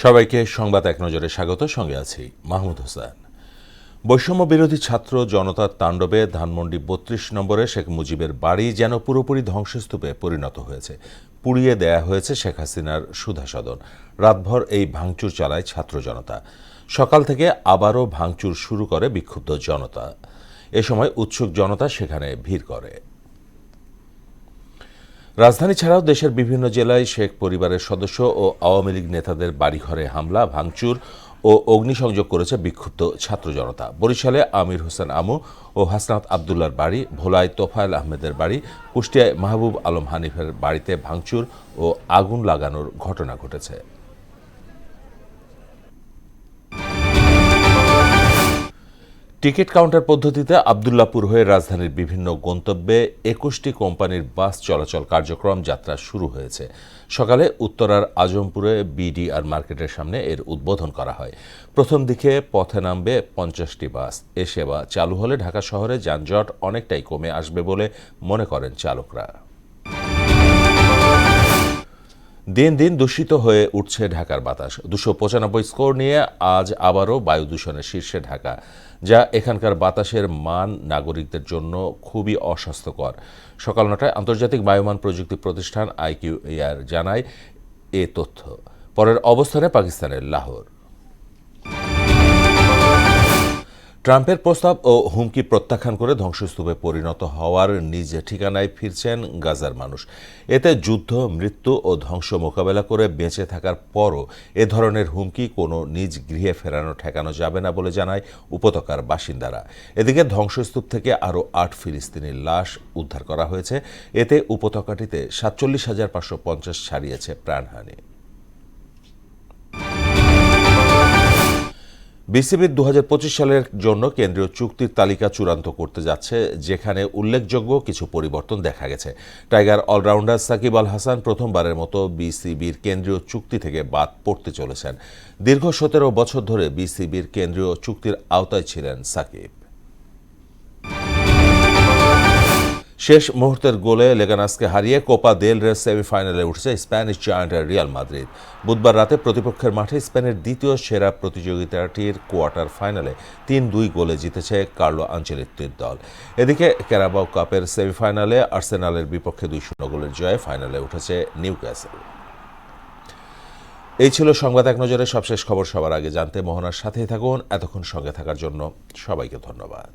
সবাইকে সংবাদ এক নজরে স্বাগত। সঙ্গে আছি মাহমুদ হোসেন। বৈষম্য বিরোধী ছাত্র জনতার তাণ্ডবে ধানমন্ডি ৩২ নম্বরে শেখ মুজিবের বাড়ি যেন পুরোপুরি ধ্বংসস্তূপে পরিণত হয়েছে। পুড়িয়ে দেয়া হয়েছে শেখ হাসিনার সুধা সদন। রাতভর এই ভাঙচুর চালায় ছাত্র জনতা। সকাল থেকে আবারও ভাঙচুর শুরু করে বিক্ষুব্ধ জনতা। এ সময় উৎসুক জনতা সেখানে ভিড় করে। রাজধানী ছাড়াও দেশের বিভিন্ন জেলায় শেখ পরিবারের সদস্য ও আওয়ামী লীগ নেতাদের বাড়িঘরে হামলা, ভাঙচুর ও অগ্নিসংযোগ করেছে বিক্ষুব্ধ ছাত্র জনতা। বরিশালে আমির হোসেন আমু ও হাসনাত আবদুল্লার বাড়ি, ভোলায় তোফায়েল আহমেদের বাড়ি, কুষ্টিয়ায় মাহবুব আলম হানিফের বাড়িতে ভাঙচুর ও আগুন লাগানোর ঘটনা ঘটেছে। টিকিট কাউন্টার পদ্ধতিতে আবদুল্লাপুর হয়ে রাজধানীর বিভিন্ন গন্তব্যে ২১টি কোম্পানির বাস চলাচল কার্যক্রম যাত্রা শুরু হয়েছে। সকালে উত্তরার আজমপুরে বিডিআর মার্কেটের সামনে এর উদ্বোধন করা হয়। প্রথম দিকে পথে নামবে ৫০টি বাস। এ সেবা চালু হলে ঢাকা শহরে যানজট অনেকটাই কমে আসবে বলে মনে করেন চালকরা। দিন দিন দূষিত হয়ে উঠছে ঢাকার বাতাস। ২৯৫ স্কোর নিয়ে আজ আবারও বায়ু দূষণের শীর্ষে ঢাকা, যা এখানকার বাতাসের মান নাগরিকদের জন্য খুবই অস্বাস্থ্যকর। সকাল ৯টায় আন্তর্জাতিক বায়ুমান প্রযুক্তি প্রতিষ্ঠান IQAir জানায় এ তথ্য। পরের অবস্থানে পাকিস্তানের লাহোর। ট্রাম্পের প্রস্তাব ও হুমকি প্রত্যাখ্যান করে ধ্বংসস্তূপে পরিণত হওয়ার নিজ ঠিকানায় ফিরছেন গাজার মানুষ। এতে যুদ্ধ, মৃত্যু ও ধ্বংস মোকাবেলা করে বেঁচে থাকার পরও এ ধরনের হুমকি কোনো নিজ গৃহে ফেরানো ঠেকানো যাবে না বলে জানায় উপত্যকার বাসিন্দারা। এদিকে ধ্বংসস্তূপ থেকে আরও ৮ ফিলিস্তিনির লাশ উদ্ধার করা হয়েছে। এতে উপত্যকাটিতে ৪৭,৫৫০ ছাড়িয়েছে প্রাণহানি। বিসিবির ২০২৫ সালের জন্য কেন্দ্রীয় চুক্তির তালিকা চূড়ান্ত করতে যাচ্ছে, যেখানে উল্লেখযোগ্য কিছু পরিবর্তন দেখা গেছে। টাইগার অলরাউন্ডার সাকিব আল হাসান প্রথমবারের মতো বিসিবির কেন্দ্রীয় চুক্তি থেকে বাদ পড়তে চলেছেন। দীর্ঘ ১৭ বছর ধরে বিসিবির কেন্দ্রীয় চুক্তির আওতায় ছিলেন সাকিব। শেষ মুহূর্তের গোলে লেগানাসকে হারিয়ে কোপা দেল রে সেমিফাইনালে উঠেছে স্প্যানিশ জায়ান্ট রিয়াল মাদ্রিদ। বুধবার রাতে প্রতিপক্ষের মাঠে স্পেনের দ্বিতীয় সেরা প্রতিযোগিতাটির কোয়ার্টার ফাইনালে ৩-২ গোলে জিতেছে কার্লো আনচেলত্তির দল। এদিকে ক্যারাবাও কাপের সেমিফাইনালে আর্সেনালের বিপক্ষে ২-০ গোলের জয়ে ফাইনালে উঠেছে নিউক্যাসল। এই ছিল সংবাদ এক নজরে সবশেষ খবর। সবার আগে জানতে মোহনার সাথেই থাকুন। এতক্ষণ সঙ্গে থাকার জন্য সবাইকে ধন্যবাদ।